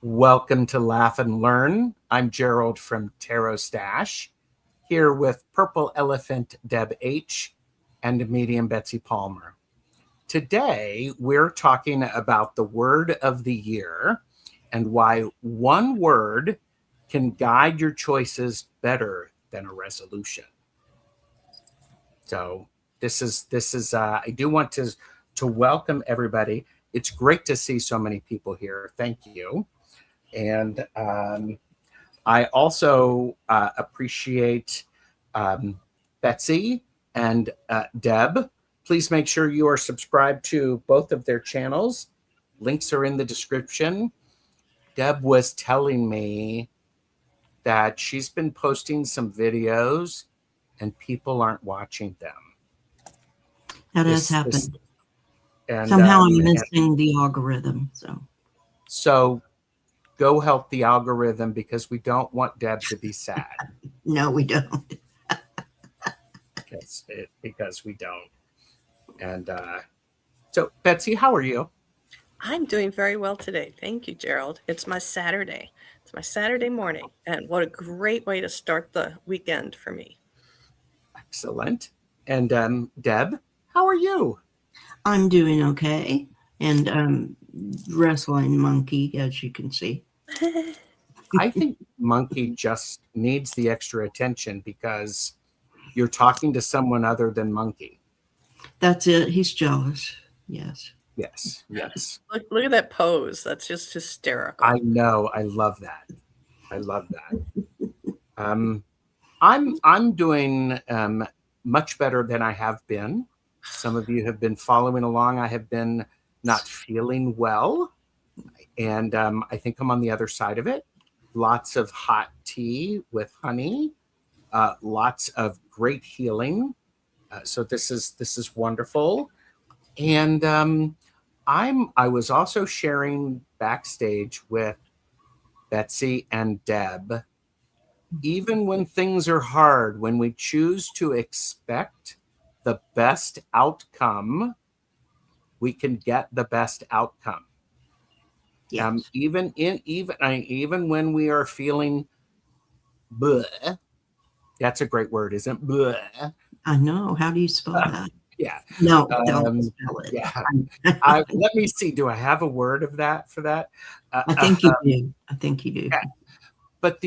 Welcome to Laugh and Learn. I'm Gerald from Tarot Stash, here with Purple Elephant Deb H and Medium Betsy Palmer. Today, we're talking about the word of the year and why one word can guide your choices better than a resolution. So this is I do want to welcome everybody. It's great to see so many people here. Thank you. And I also appreciate Betsy and Deb. Please make sure you are subscribed to both of their channels. Links are in the description. Deb was telling me that she's been posting some videos and people aren't watching them. That has happened. And somehow I'm missing the algorithm. So go help the algorithm because we don't want Deb to be sad. No, we don't. because we don't. And so, Betsy, how are you? I'm doing very well today. Thank you, Gerald. It's my Saturday. It's my Saturday morning. And what a great way to start the weekend for me. Excellent. And Deb, how are you? I'm doing okay. And wrestling Monkey, as you can see. I think Monkey just needs the extra attention because you're talking to someone other than Monkey. That's it. He's jealous. Yes. Yes. Yes. Look at that pose. That's just hysterical. I know. I love that. I love that. I'm doing much better than I have been. Some of you have been following along. I have been not feeling well. And I think I'm on the other side of it. Lots of hot tea with honey, lots of great healing. So this is wonderful. And I was also sharing backstage with Betsy and Deb. Even when things are hard, when we choose to expect the best outcome, we can get the best outcome. Yes. Even when we are feeling bleh, that's a great word, isn't it? Bleh. I know. How do you spell that? Yeah. No, don't spell it. Yeah. Let me see. Do I have a word of that for that? I think you do. I think you do. Yeah. But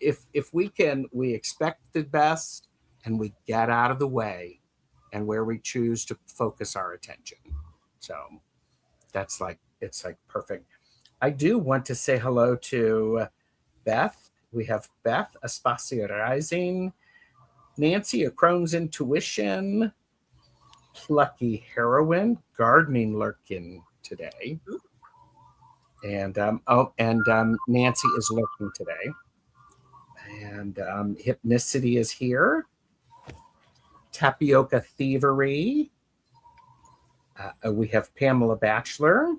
if we expect the best and we get out of the way and where we choose to focus our attention. So it's like perfect. I do want to say hello to Beth. We have Beth, Espacio Rising, Nancy, A Crone's Intuition, Plucky Heroine, Gardening Lurking today. And Nancy is lurking today. And Hypnicity is here. Tapioca Thievery. We have Pamela Batchelor.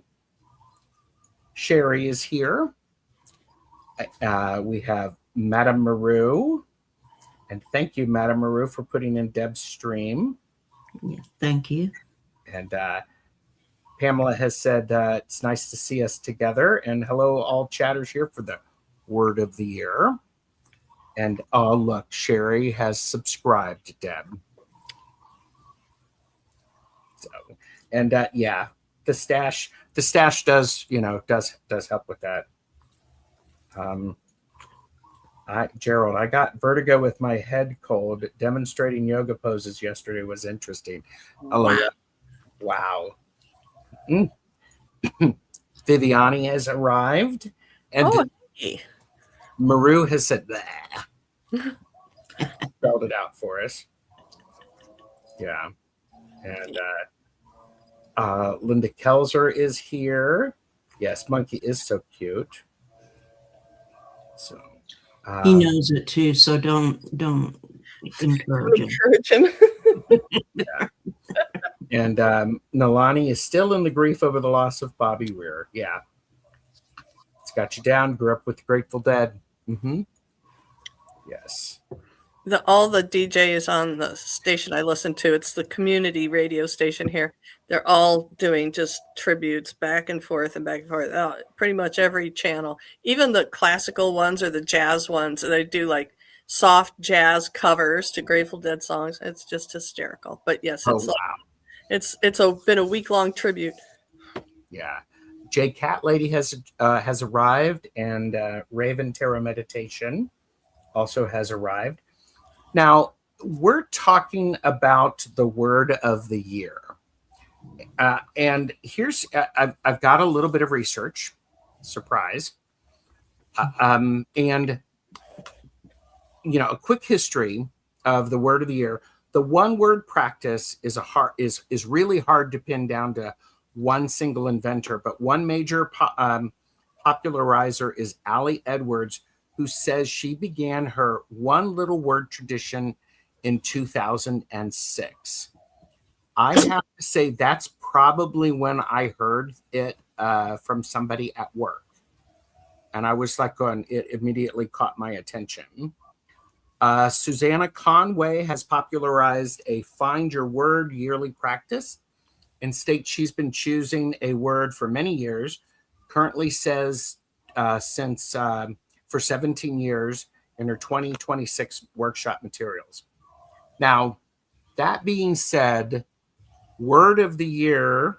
Sherry is here. We have Madame Maru. And thank you, Madame Maru, for putting in Deb's stream. Yeah, thank you. And Pamela has said it's nice to see us together. And hello, all chatters here for the word of the year. And oh, look, Sherry has subscribed to Deb. So, and yeah, the stash does help with that. Gerald, I got vertigo with my head cold. Demonstrating yoga poses yesterday was interesting. Wow. Viviani has arrived, and hey. Maru has said that. Spelled it out for us. Yeah. And Linda Kelzer is here. Yes, Monkey is so cute. So he knows it too, so don't encourage him. Yeah. And Nalani is still in the grief over the loss of Bobby Weir. Yeah. It's got you down. Grew up with the Grateful Dead. Mm-hmm. Yes. all the DJs on the station I listen to, it's the community radio station here. They're all doing just tributes back and forth and back and forth. Pretty much every channel, even the classical ones or the jazz ones, they do like soft jazz covers to Grateful Dead songs. It's just hysterical. But yes, Oh, it's wow. been a week-long tribute. Yeah. J Cat Lady has arrived, and Raven Terra Meditation also has arrived. Now, we're talking about the word of the year. And here's, I've got a little bit of research, surprise. And, you know, a quick history of the word of the year. The one word practice is really hard to pin down to one single inventor, but one major popularizer is Allie Edwards, who says she began her one little word tradition in 2006. I have to say that's probably when I heard it from somebody at work. And I was like, it immediately caught my attention. Susanna Conway has popularized a Find Your Word yearly practice and states she's been choosing a word for many years, currently says for 17 years in her 2026 workshop materials. Now, that being said, word of the year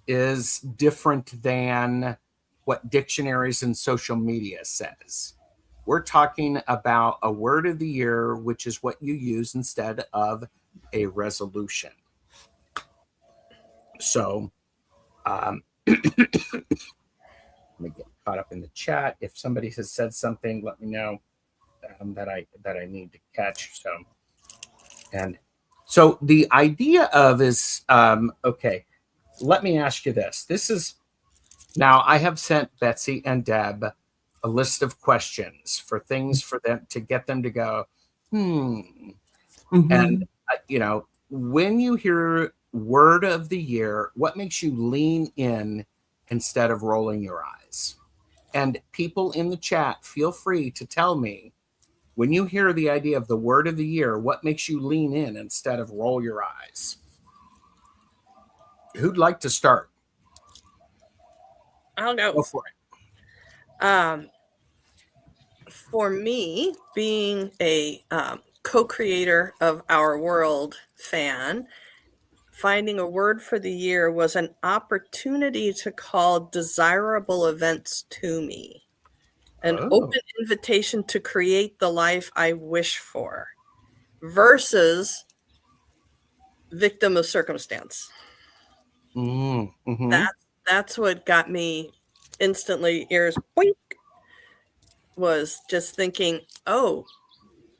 is different than what dictionaries and social media says. We're talking about a word of the year, which is what you use instead of a resolution. So let me get caught up in the chat. If somebody has said something, let me know that I need to catch. So the idea of is okay. Let me ask you this. This is now I have sent Betsy and Deb a list of questions for things for them to get them to go, Mm-hmm. And you know, when you hear word of the year, what makes you lean in instead of rolling your eyes? And people in the chat, feel free to tell me, when you hear the idea of the word of the year, what makes you lean in instead of roll your eyes? Who'd like to start? I'll go. Go for it. For me, being a co-creator of Our World fan, finding a word for the year was an opportunity to call desirable events to me. An open invitation to create the life I wish for versus victim of circumstance. Mm-hmm. That's what got me instantly ears boink, was just thinking, oh,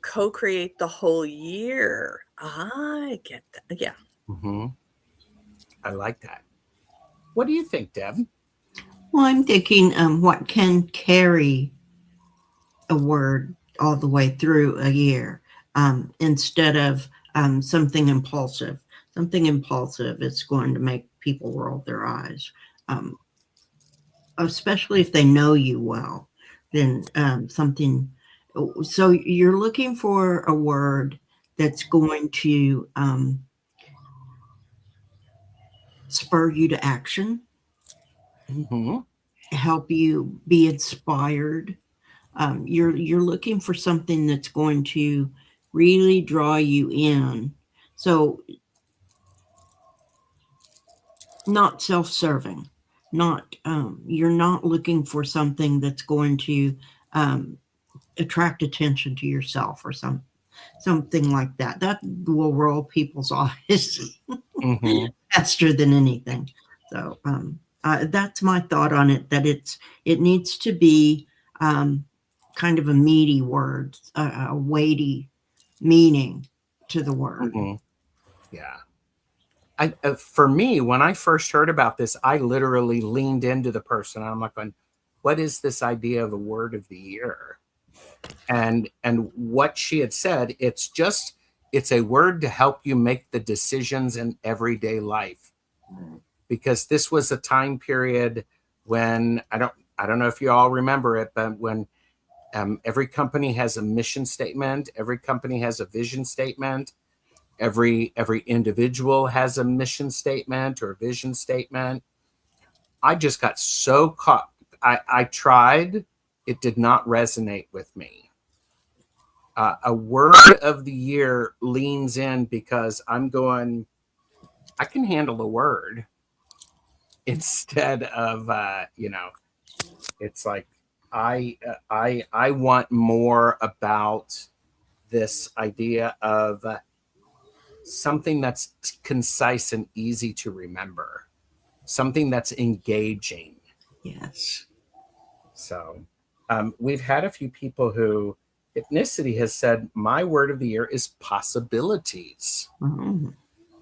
co-create the whole year. I get that. Yeah. Mm-hmm. I like that. What do you think, Deb? Well, I'm thinking what can carry a word all the way through a year instead of something impulsive. Something impulsive is going to make people roll their eyes, especially if they know you well. Then something. So you're looking for a word that's going to spur you to action, Mm-hmm. help you be inspired. You're looking for something that's going to really draw you in. So not self-serving, not you're not looking for something that's going to attract attention to yourself or something like that. That will roll people's eyes Mm-hmm. faster than anything. So that's my thought on it. That it needs to be kind of a meaty word, a weighty meaning to the word. Mm-hmm. Yeah. For me, when I first heard about this, I literally leaned into the person. I'm like, what is this idea of a word of the year? And what she had said, it's a word to help you make the decisions in everyday life. Because this was a time period when I don't know if you all remember it, but when Every company has a mission statement. Every company has a vision statement. Every individual has a mission statement or vision statement. I just got so caught. I tried. It did not resonate with me. A word of the year leans in because I'm going, I can handle a word instead of, it's like, I want more about this idea of something that's concise and easy to remember, something that's engaging. Yes. So we've had a few people who ethnicity has said, my word of the year is possibilities. Oh,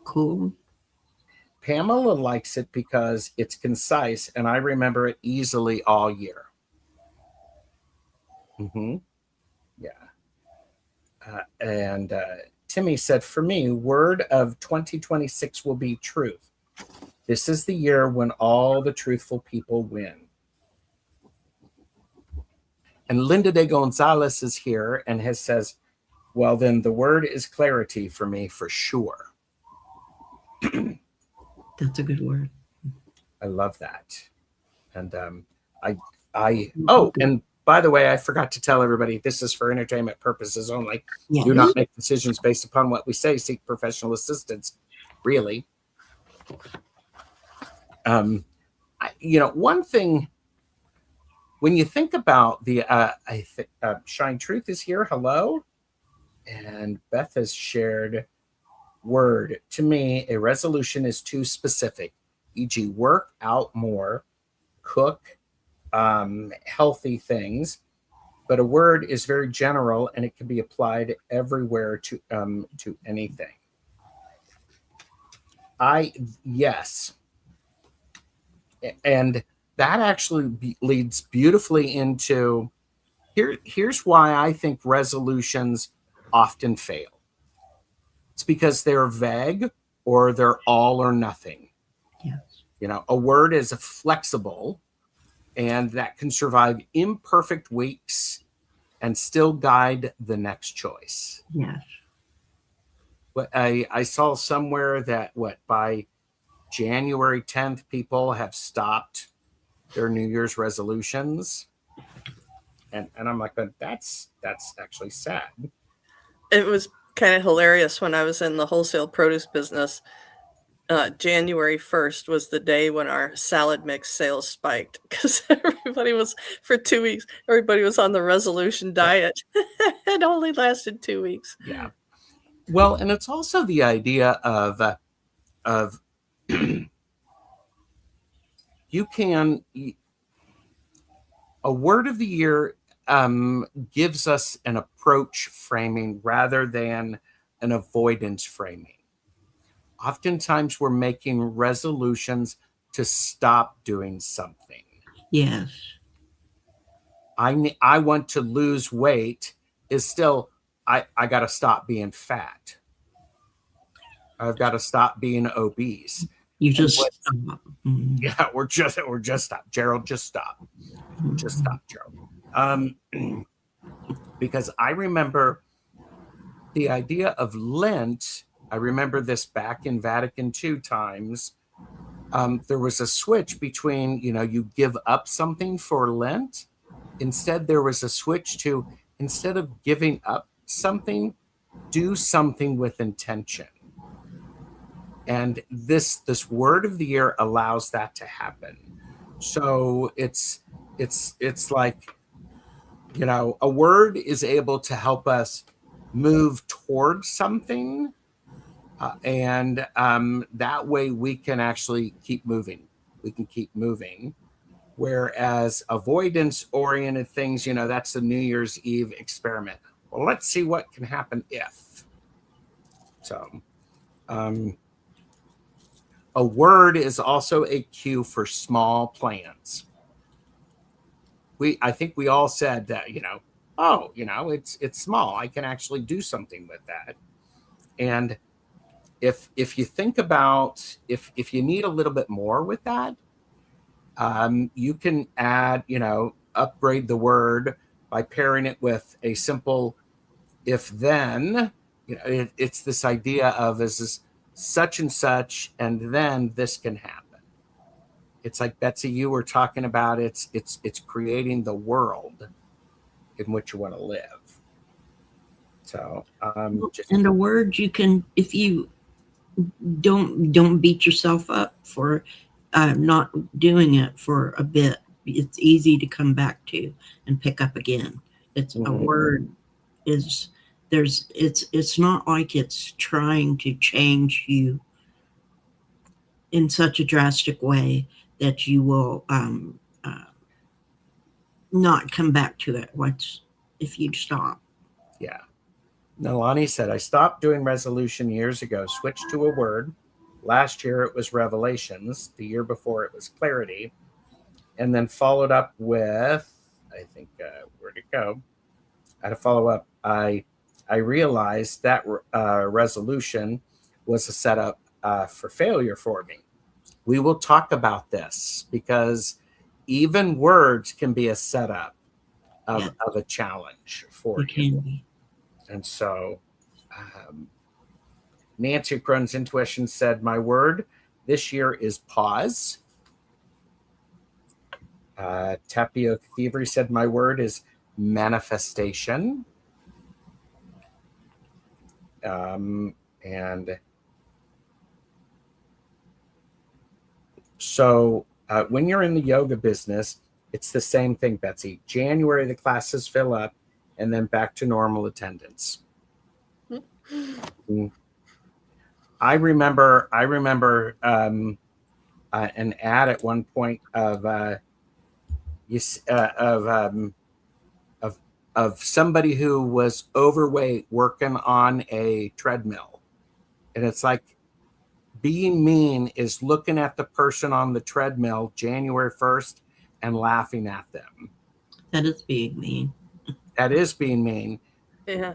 cool. Pamela likes it because it's concise and I remember it easily all year. Mm-hmm. Yeah. And Timmy said, for me, word of 2026 will be truth. This is the year when all the truthful people win. And Linda de Gonzalez is here and says, well, then the word is clarity for me for sure. That's a good word. I love that. And and by the way, I forgot to tell everybody, this is for entertainment purposes only. Yes. Do not make decisions based upon what we say. Seek professional assistance. Really. One thing, when you think about the, Shine Truth is here. Hello. And Beth has shared word. To me, a resolution is too specific, e.g. work out more, cook, healthy things. But a word is very general and it can be applied everywhere to anything. Yes. And that actually leads beautifully into here's why I think resolutions often fail. It's because they're vague or they're all or nothing. Yes. A word is flexible and that can survive imperfect weeks and still guide the next choice. Yes. But I saw somewhere that by January 10th, people have stopped their New Year's resolutions. And I'm like, that's actually sad. It was kind of hilarious when I was in the wholesale produce business. January 1st was the day when our salad mix sales spiked because everybody was, for 2 weeks, everybody was on the resolution diet. It only lasted 2 weeks. Yeah. Well, and it's also the idea of a word of the year gives us an approach framing rather than an avoidance framing. Oftentimes we're making resolutions to stop doing something. Yes. I want to lose weight is still, I got to stop being fat. I've got to stop being obese. You just stop. Yeah, we're just stop. Gerald, just stop. Just stop, Gerald. Because I remember the idea of Lent. I remember this back in Vatican II times. There was a switch between, you give up something for Lent. Instead, there was a switch to, instead of giving up something, do something with intention. And this word of the year allows that to happen. So it's like, a word is able to help us move towards something. And that way we can actually keep moving. We can keep moving. Whereas avoidance-oriented things, that's the New Year's Eve experiment. Well, let's see what can happen if. So a word is also a cue for small plans. I think we all said that, it's small. I can actually do something with that. And if you think about, if you need a little bit more with that, you can add, upgrade the word by pairing it with a simple if then. It's this idea of is this such and such, and then this can happen. It's like, Betsy, you were talking about, it's creating the world in which you want to live. So and a word you can, if you don't beat yourself up for not doing it for a bit, it's easy to come back to and pick up again. It's a word is it's not like it's trying to change you in such a drastic way that you will not come back to it once if you stop. Yeah. Nalani said, I stopped doing resolution years ago, switched to a word. Last year it was revelations. The year before it was clarity. And then followed up with, I think, where'd it go? I had to follow up. I realized that resolution was a setup for failure for me. We will talk about this because even words can be a setup of a challenge for you. Can be. And so Nancy Cron's intuition said, my word this year is pause. Tapioca Thievery said, my word is manifestation. And so when you're in the yoga business, it's the same thing, Betsy. January, the classes fill up, and then back to normal attendance. I remember an ad at one point of somebody who was overweight working on a treadmill, and it's like, being mean is looking at the person on the treadmill January 1st and laughing at them. That is being mean. That is being mean. Yeah,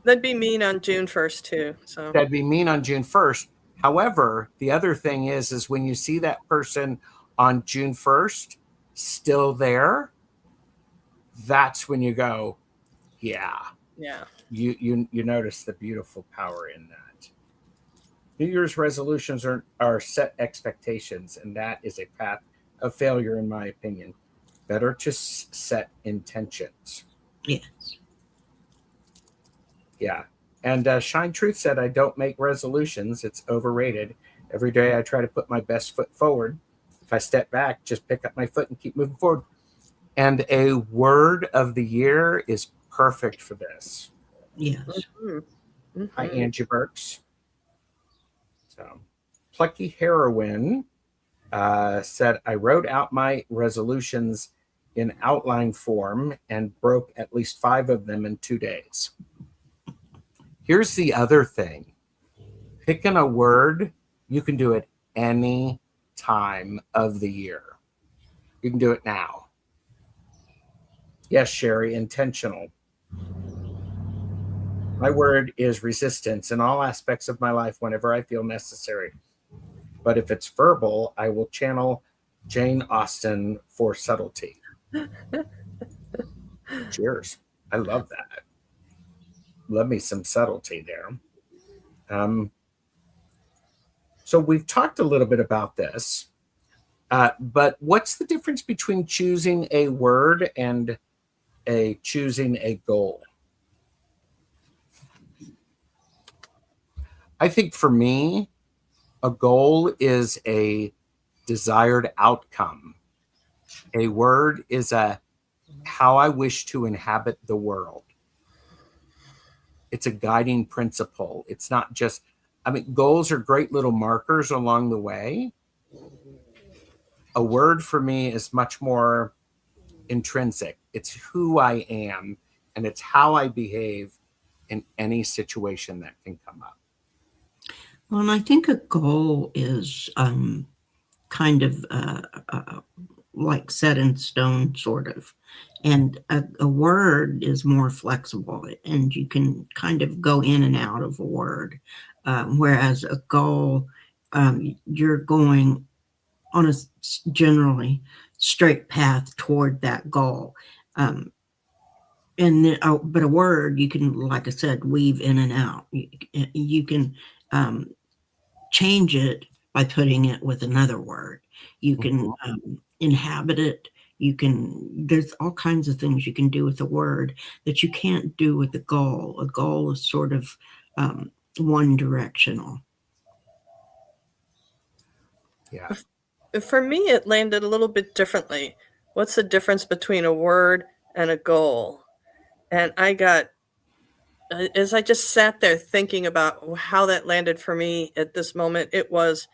that'd be mean on June 1st too. So that'd be mean on June 1st. However, the other thing is when you see that person on June 1st still there, that's when you go, yeah. You notice the beautiful power in that. New Year's resolutions are set expectations, and that is a path of failure, in my opinion. Better to set intentions. Yes. Yeah. And Shine Truth said, I don't make resolutions. It's overrated. Every day I try to put my best foot forward. If I step back, just pick up my foot and keep moving forward. And a word of the year is perfect for this. Yes. Hi, Angie Burks. So, Plucky Heroine said, I wrote out my resolutions in outline form and broke at least 5 of them in 2 days. Here's the other thing. Picking a word, you can do it any time of the year. You can do it now. Yes, Sherry, intentional. My word is resistance in all aspects of my life whenever I feel necessary. But if it's verbal, I will channel Jane Austen for subtlety. Cheers. I love that. Love me some subtlety there. So we've talked a little bit about this, but what's the difference between choosing a word and choosing a goal? I think for me, a goal is a desired outcome. A word is how I wish to inhabit the world. It's a guiding principle. It's not just, goals are great little markers along the way. A word for me is much more intrinsic. It's who I am, and it's how I behave in any situation that can come up. Well, and I think a goal is kind of like set in stone, sort of. And a word is more flexible, and you can kind of go in and out of a word. Whereas a goal, you're going on a generally straight path toward that goal. but a word you can, like I said, weave in and out. You can change it by putting it with another word. You can inhabit it. There's all kinds of things you can do with a word that you can't do with a goal. A goal is sort of one directional. Yeah. For me, it landed a little bit differently. What's the difference between a word and a goal? And as I just sat there thinking about how that landed for me at this moment, it was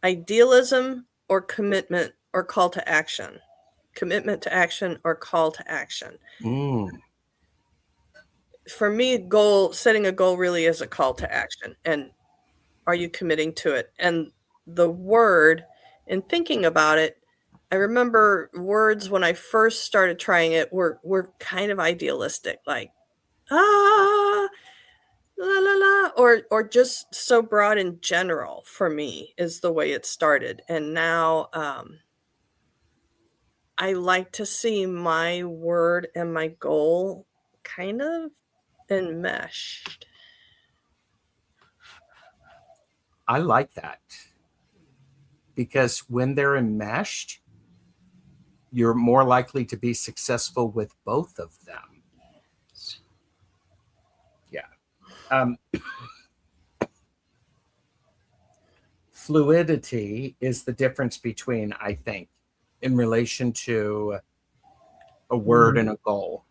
idealism or commitment or call to action. Commitment to action or call to action. For me, setting a goal really is a call to action. And are you committing to it? And the word, in thinking about it, I remember words when I first started trying it were kind of idealistic, like la la la, or just so broad in general. For me, is the way it started, and now I like to see my word and my goal kind of enmeshed. I like that, because when they're enmeshed, you're more likely to be successful with both of them. Yeah. Fluidity is the difference between, I think, in relation to a word and a goal.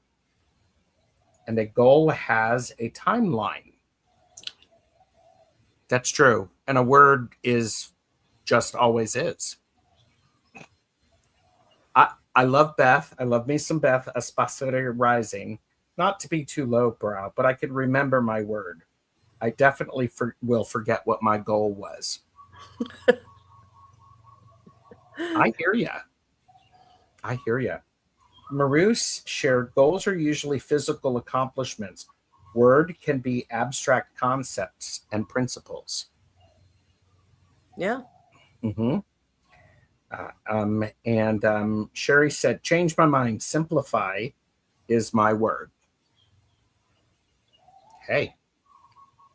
And a goal has a timeline. That's true. And a word is just always is. I love Beth. I love me some Beth Espacito Rising. Not to be too lowbrow, but I could remember my word. I definitely will forget what my goal was. I hear ya. I hear ya. Maroose shared goals are usually physical accomplishments. Word can be abstract concepts and principles. Yeah. Mm-hmm. Sherry said, change my mind. Simplify is my word. Hey.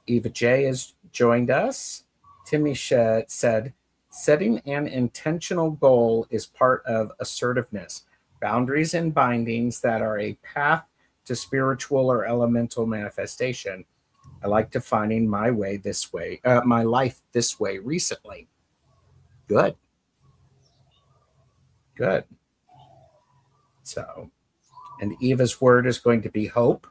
Eva J has joined us. Timmy said, setting an intentional goal is part of assertiveness. Boundaries and bindings that are a path to spiritual or elemental manifestation. I like defining my life this way recently. Good. So, and Eva's word is going to be hope.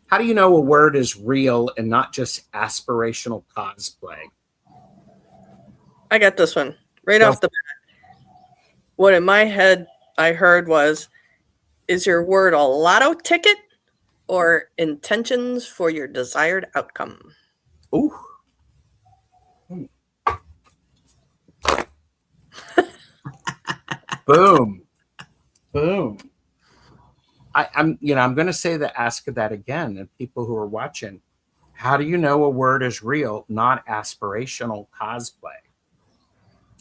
How do you know a word is real and not just aspirational cosplay? I got this one right off the bat. What in my head I heard was, is your word a lotto ticket or intentions for your desired outcome? Ooh. Boom. I'm going to ask that again, and people who are watching. How do you know a word is real, not aspirational cosplay?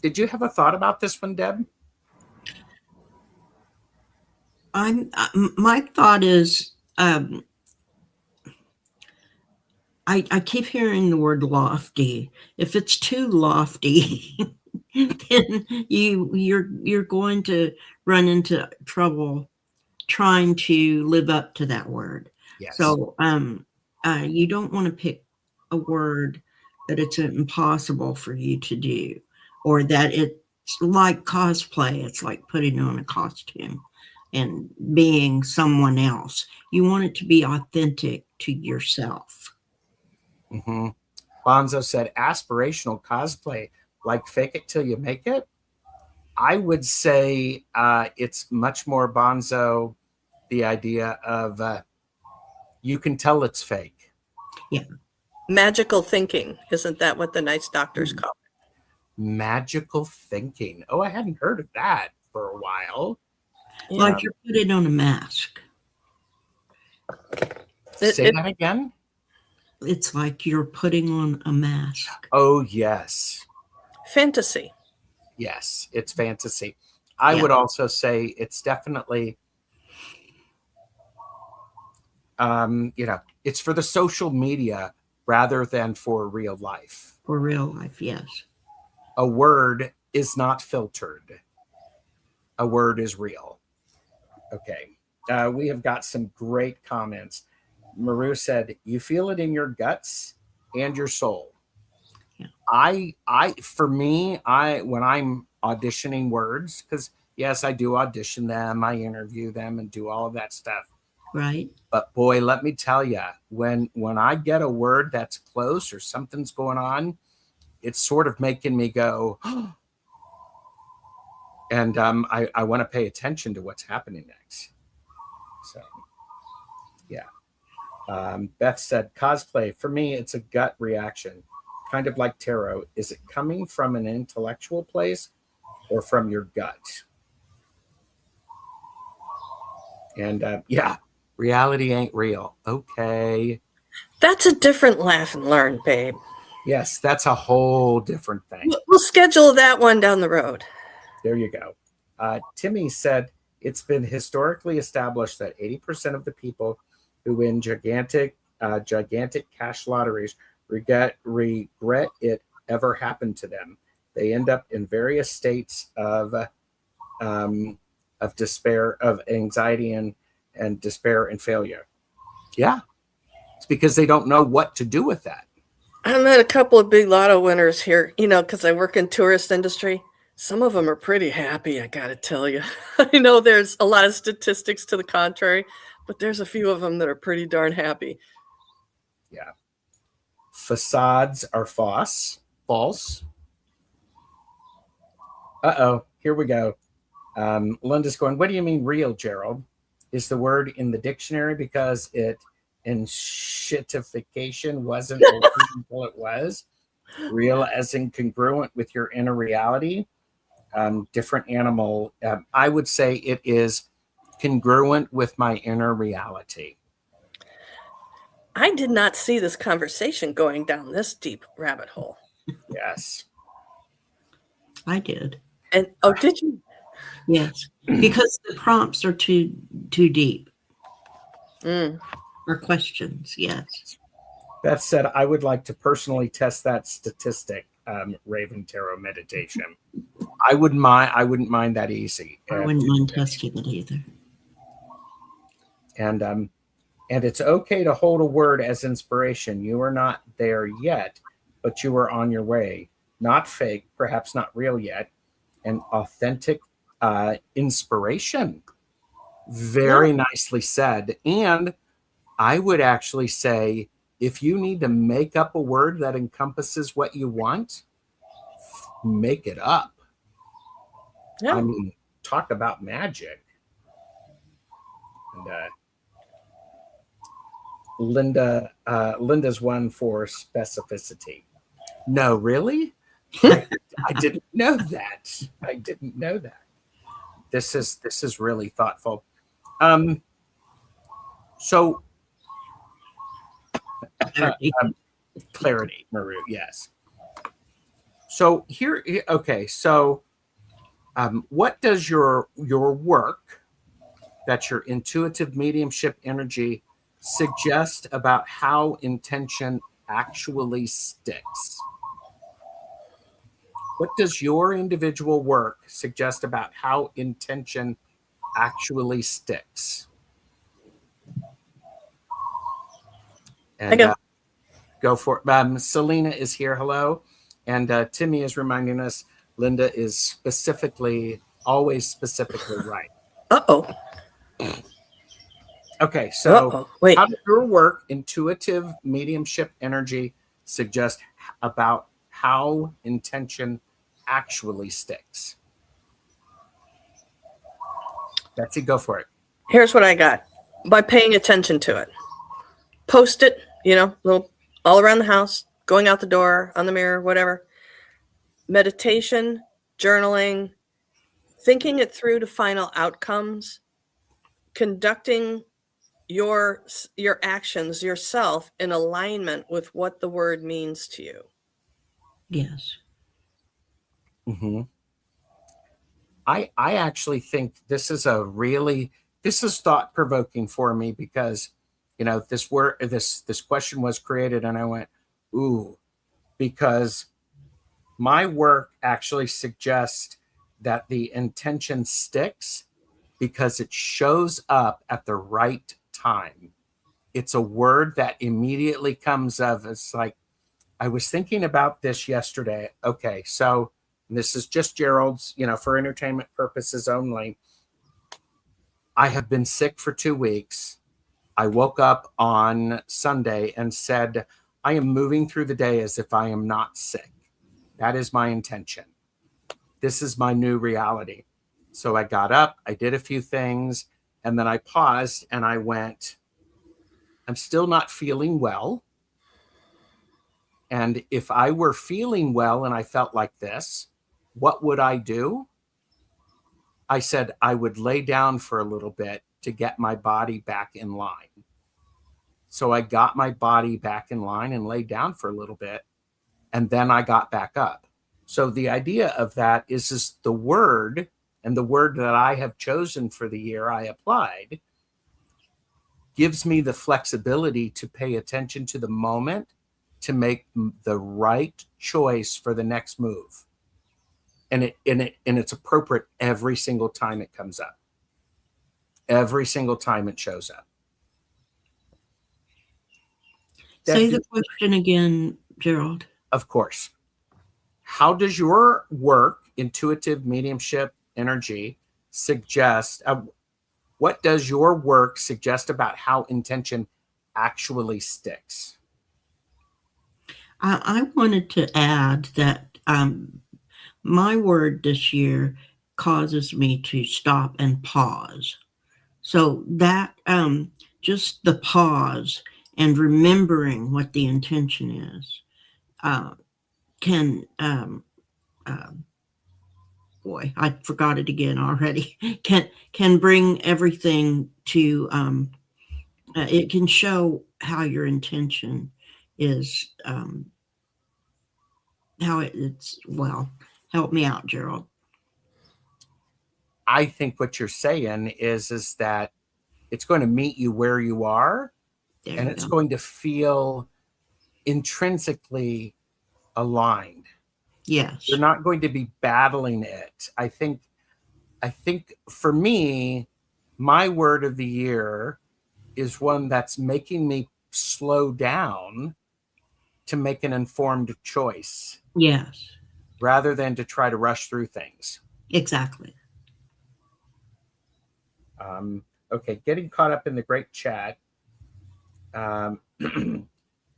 Did you have a thought about this one, Deb? My thought is, I keep hearing the word lofty. If it's too lofty, then you're going to run into trouble trying to live up to that word. Yes. So you don't want to pick a word that it's impossible for you to do, or that it's like cosplay. It's like putting on a costume and being someone else. You want it to be authentic to yourself. Mm-hmm. Bonzo said aspirational cosplay, like fake it till you make it. I would say it's much more, Bonzo, the idea of you can tell it's fake. Yeah. Magical thinking. Isn't that what the nice doctors call it? Magical thinking. Oh, I hadn't heard of that for a while. Like you're putting on a mask. Say that again? It's like you're putting on a mask. Oh, yes. Fantasy. Yes, it's fantasy. I Yeah. would also say it's definitely, it's for the social media rather than for real life. For real life, yes. A word is not filtered. A word is real. Okay. We have got some great comments. Maru said, "You feel it in your guts and your soul." Yeah. For me, when I'm auditioning words, because yes, I do audition them, I interview them, and do all of that stuff. Right. But boy, let me tell you, when I get a word that's close or something's going on, it's sort of making me go, and I want to pay attention to what's happening next. So, yeah. Beth said, "Cosplay for me, it's a gut reaction, kind of like tarot. Is it coming from an intellectual place or from your gut?" And yeah, reality ain't real. Okay. That's a different laugh and learn, babe. Yes, that's a whole different thing. We'll schedule that one down the road. There you go. Timmy said, "It's been historically established that 80% of the people who win gigantic cash lotteries regret it ever happened to them. They end up in various states of despair, of anxiety, and despair and failure." Yeah, it's because they don't know what to do with that. I met a couple of big lotto winners here, because I work in tourist industry. Some of them are pretty happy, I got to tell you. I know there's a lot of statistics to the contrary, but there's a few of them that are pretty darn happy. Yeah. Facades are false. Uh-oh, here we go. Linda's going, "What do you mean real, Gerald? Is the word in the dictionary because in shitification wasn't a word until it was? Real as in congruent with your inner reality? Different animal." I would say it is congruent with my inner reality. I did not see this conversation going down this deep rabbit hole. Yes. I did. And oh, did you? Yes. Because the prompts are too deep. Mm. Or questions, yes. That said, I would like to personally test that statistic, Raven Tarot meditation. I wouldn't mind that easy. I wouldn't mind testing it either. And it's okay to hold a word as inspiration. You are not there yet, but you are on your way. Not fake, perhaps not real yet, and authentic inspiration. Very nicely said. And I would actually say, if you need to make up a word that encompasses what you want, make it up. Yeah. I mean, talk about magic. And Linda's one for specificity. No, really? I didn't know that. I didn't know that. This is really thoughtful. So clarity, Maru, yes. So here, okay. So, what does your work, that's your intuitive mediumship energy, suggest about how intention actually sticks? What does your individual work suggest about how intention actually sticks? And go for it. Selena is here. Hello. And Timmy is reminding us Linda is always specifically right. Uh-oh. Okay, so wait. How does your work, intuitive mediumship energy, suggest about how intention actually sticks? Betsy, go for it. Here's what I got. By paying attention to it. Post it, little all around the house, going out the door, on the mirror, whatever. Meditation, journaling, thinking it through to final outcomes, conducting your actions yourself in alignment with what the word means to you. Yes. Mm-hmm. I actually think this is thought provoking for me because, this question was created and I went, ooh, because my work actually suggests that the intention sticks because it shows up at the right time. It's a word that immediately comes of. It's like, I was thinking about this yesterday. Okay, so this is just Gerald's, for entertainment purposes only. I have been sick for 2 weeks. I woke up on Sunday and said, I am moving through the day as if I am not sick. That is my intention. This is my new reality. So I got up, I did a few things, and then I paused and I went, I'm still not feeling well. And if I were feeling well and I felt like this, what would I do? I said I would lay down for a little bit to get my body back in line. So I got my body back in line and laid down for a little bit, and then I got back up. So the idea of that is the word, and the word that I have chosen for the year I applied gives me the flexibility to pay attention to the moment to make the right choice for the next move. And it's appropriate every single time it comes up. Every single time it shows up. Say the question again, Gerald. Of course. How does your work, intuitive mediumship, energy, suggest, what does your work suggest about how intention actually sticks? I wanted to add that my word this year causes me to stop and pause. So that just the pause and remembering what the intention is can boy, I forgot it again already. Can bring everything to it can show how your intention is how it's well. Help me out, Gerald. I think what you're saying is that it's going to meet you where you are, and it's going to feel intrinsically aligned. Yes. You're not going to be battling it. I think for me, my word of the year is one that's making me slow down to make an informed choice. Yes. Rather than to try to rush through things. Exactly. Okay, getting caught up in the great chat.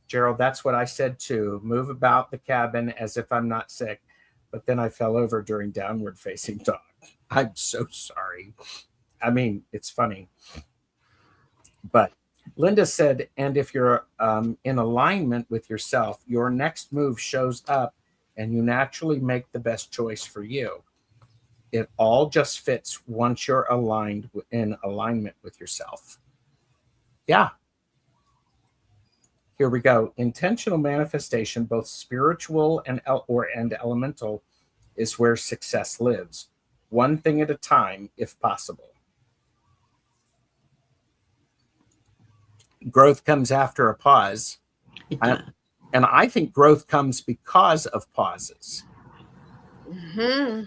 Gerald, that's what I said too. Move about the cabin as if I'm not sick, but then I fell over during downward facing dog. I'm so sorry. I mean, it's funny. But Linda said, and if you're in alignment with yourself, your next move shows up and you naturally make the best choice for you. It all just fits once you're aligned in alignment with yourself. Yeah. Here we go. Intentional manifestation, both spiritual and elemental, is where success lives. One thing at a time, if possible. Growth comes after a pause. And I think growth comes because of pauses. So,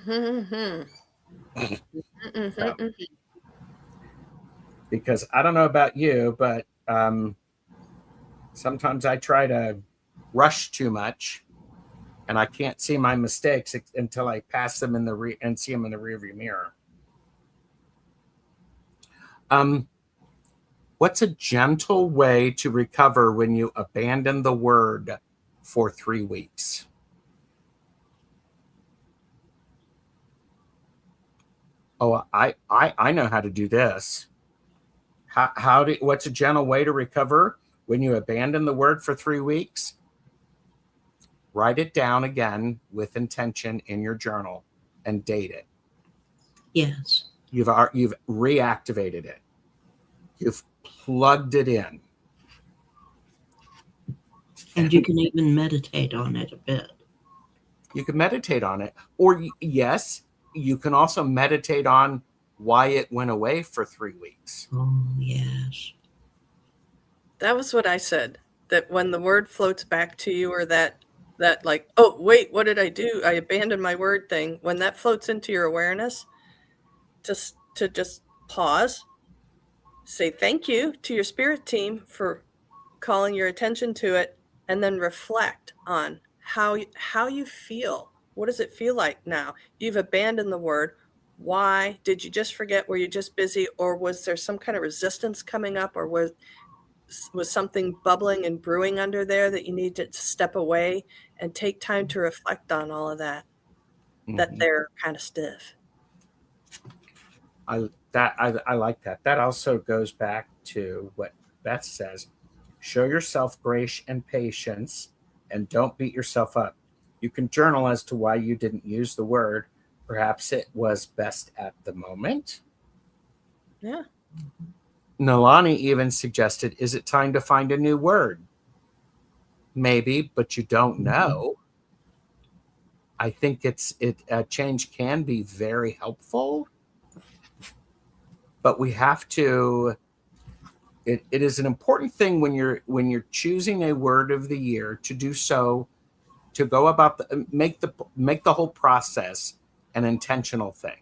because I don't know about you, but sometimes I try to rush too much, and I can't see my mistakes until I pass them and see them in the rearview mirror. What's a gentle way to recover when you abandon the word for 3 weeks? Oh, I know how to do this. What's a gentle way to recover when you abandon the word for 3 weeks? Write it down again with intention in your journal and date it. Yes. You've reactivated it. You've plugged it in. And you can even meditate on it a bit. You can meditate on it. Or yes, you can also meditate on why it went away for 3 weeks. Oh, yes. That was what I said. That when the word floats back to you, or that like, oh wait, what did I do? I abandoned my word thing. When that floats into your awareness, to just pause, say thank you to your spirit team for calling your attention to it, and then reflect on how you feel. What does it feel like now? You've abandoned the word. Why? Did you just forget? Were you just busy? Or was there some kind of resistance coming up? Or was something bubbling and brewing under there that you need to step away and take time to reflect on all of that, that Mhm. they're kind of stiff? I like that. That also goes back to what Beth says. Show yourself grace and patience, and don't beat yourself up. You can journal as to why you didn't use the word. Perhaps it was best at the moment. Yeah. Nalani even suggested, is it time to find a new word? Maybe, but you don't know. I think change can be very helpful, but we have to. It is an important thing when you're choosing a word of the year to do so, to go about make the whole process an intentional thing.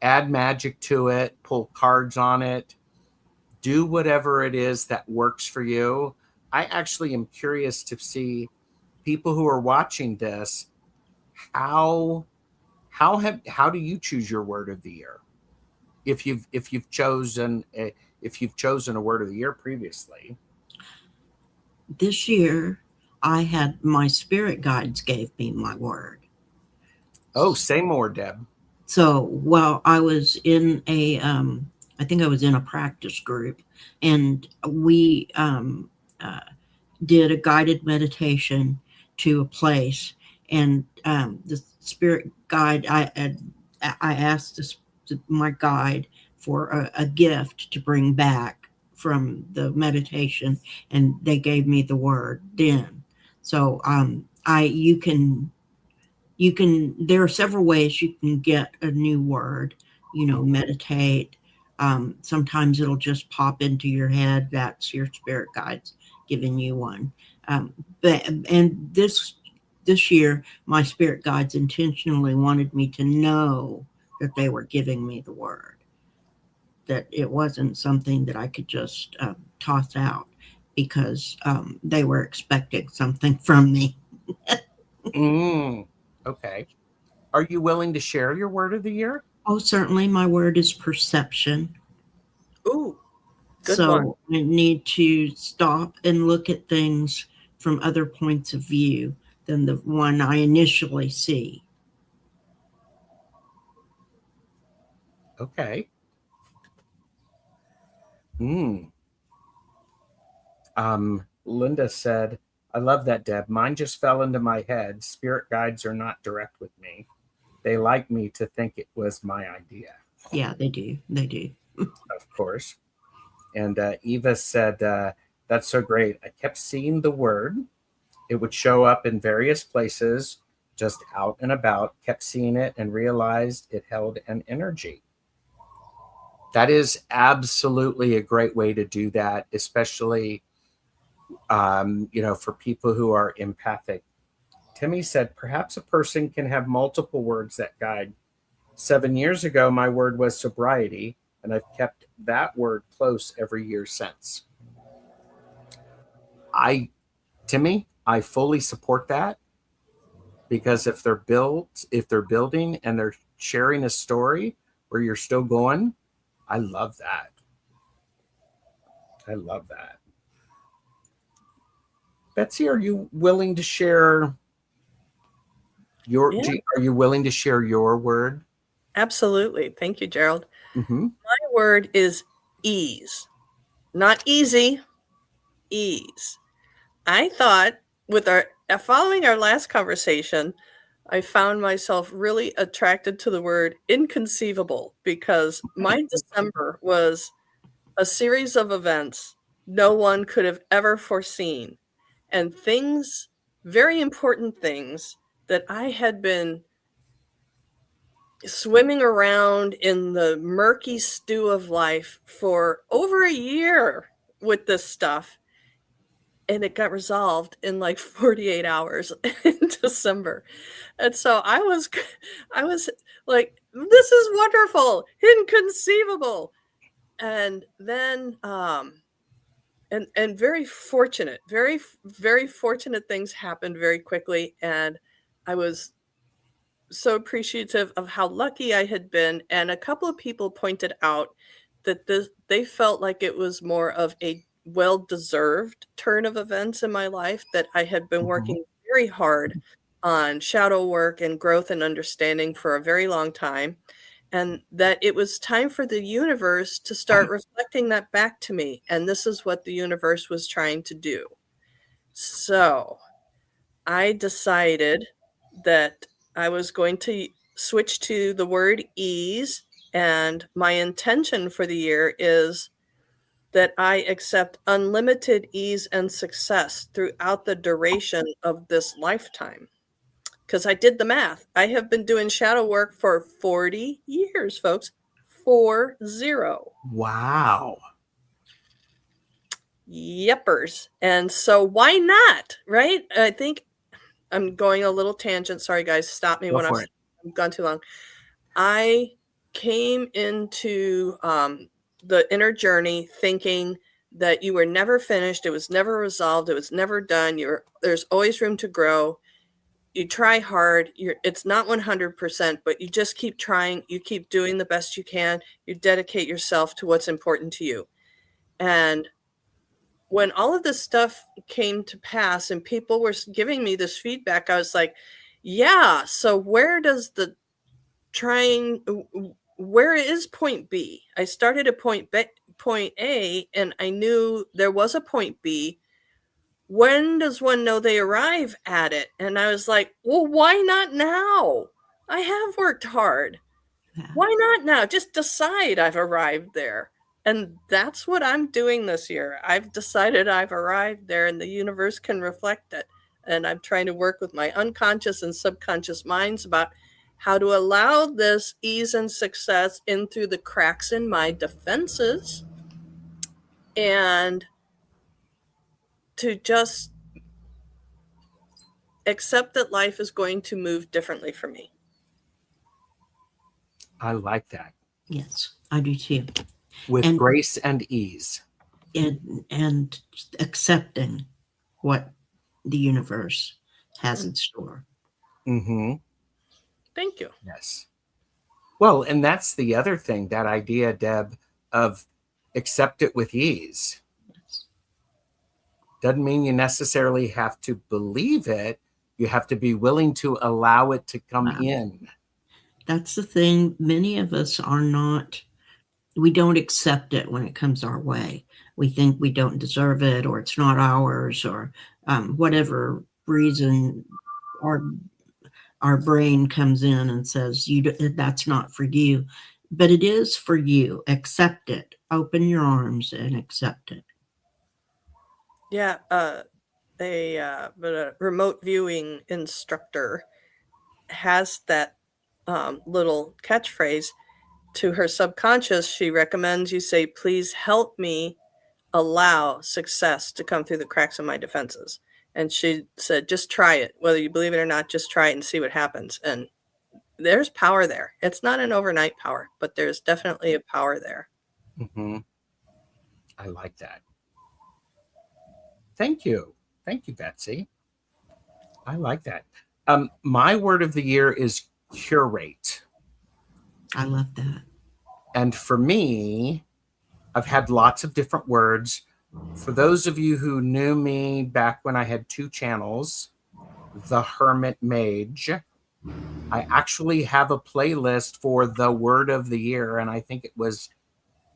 Add magic to it, pull cards on it, do whatever it is that works for you. I actually am curious to see people who are watching this, how do you choose your word of the year? If you've chosen a word of the year previously. This year, I had my spirit guides gave me my word. Oh, say more, Deb. So while I was in I think I was in a practice group, and we did a guided meditation to a place, and the spirit guide, I asked my guide for a gift to bring back from the meditation, and they gave me the word then. So there are several ways you can get a new word, meditate. Sometimes it'll just pop into your head. That's your spirit guides giving you one. And this year, my spirit guides intentionally wanted me to know that they were giving me the word, that it wasn't something that I could just toss out, because they were expecting something from me. Okay. Are you willing to share your word of the year? Oh, certainly. My word is perception. Ooh, good So one. I need to stop and look at things from other points of view than the one I initially see. Okay. Linda said, I love that, Deb. Mine just fell into my head. Spirit guides are not direct with me. They like me to think it was my idea. Yeah, they do. They do. Of course. And Eva said, that's so great. I kept seeing the word. It would show up in various places, just out and about, kept seeing it and realized it held an energy. That is absolutely a great way to do that, especially, for people who are empathic. Timmy said, perhaps a person can have multiple words that guide. 7 years ago, my word was sobriety, and I've kept that word close every year since. Timmy, I fully support that, because if they're building and they're sharing a story where you're still going, I love that. I love that. Betsy, are you willing to share Yeah, are you willing to share your word? absolutely. Thank you, Gerald. Mm-hmm. My word is ease. Not easy, ease. I thought with following our last conversation, I found myself really attracted to the word inconceivable, because my December was a series of events no one could have ever foreseen, and things, very important things that I had been swimming around in the murky stew of life for over a year with this stuff. And it got resolved in like 48 hours in December. And so I was like, this is wonderful, inconceivable. And then, and very fortunate, very fortunate things happened very quickly. And I was so appreciative of how lucky I had been. And a couple of people pointed out that they felt like it was more of a well-deserved turn of events in my life, that I had been working very hard on shadow work and growth and understanding for a very long time, and that it was time for the universe to start reflecting that back to me. And this is what the universe was trying to do. So I decided that I was going to switch to the word ease, and my intention for the year is that I accept unlimited ease and success throughout the duration of this lifetime. Because I did the math. I have been doing shadow work for 40 years, folks. 40. Wow. Yeppers. And so why not, right? I think I'm going a little tangent. Sorry, guys. Stop me when I've gone too long. I came into the inner journey thinking that you were never finished. It was never resolved. It was never done. There's always room to grow. You try hard. It's not 100%, but you just keep trying. You keep doing the best you can. You dedicate yourself to what's important to you. And when all of this stuff came to pass and people were giving me this feedback, I was like, yeah, so where is point B? I started at point A, and I knew there was a point B. When does one know they arrive at it? And I was like, well, why not now? I have worked hard. Yeah. Why not now? Just decide I've arrived there. And that's what I'm doing this year. I've decided I've arrived there, and the universe can reflect it. And I'm trying to work with my unconscious and subconscious minds about how to allow this ease and success in through the cracks in my defenses, and to just accept that life is going to move differently for me. I like that. Yes, I do too. With grace and ease. And accepting what the universe has in store. Mm-hmm. Thank you. Yes. Well, and that's the other thing, that idea, Deb, of accept it with ease. Yes. Doesn't mean you necessarily have to believe it. You have to be willing to allow it to come in. That's the thing. Many of us are not, we don't accept it when it comes our way. We think we don't deserve it, or it's not ours, or whatever reason our brain comes in and says, that's not for you. But it is for you. Accept it. Open your arms and accept it. Yeah, a remote viewing instructor has that little catchphrase to her subconscious. She recommends you say, please help me allow success to come through the cracks of my defenses. And she said, just try it. Whether you believe it or not, just try it and see what happens. And there's power there. It's not an overnight power, but there's definitely a power there. Mm-hmm. I like that. Thank you. Thank you, Betsy. I like that. My word of the year is curate. I love that. And for me, I've had lots of different words. For those of you who knew me back when I had 2 channels, The Hermit Mage, I actually have a playlist for the word of the year, and I think it was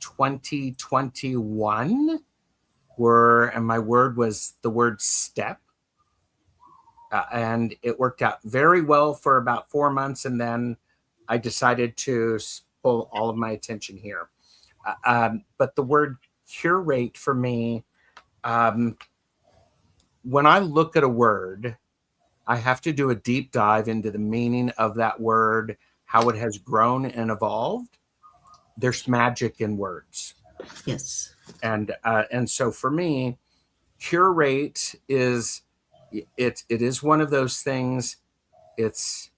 2021, and my word was the word step. And it worked out very well for about 4 months, and then I decided to pull all of my attention here. But the word curate for me, when I look at a word, I have to do a deep dive into the meaning of that word, how it has grown and evolved, there's magic in words. Yes. And so for me, curate is it is one of those things. It's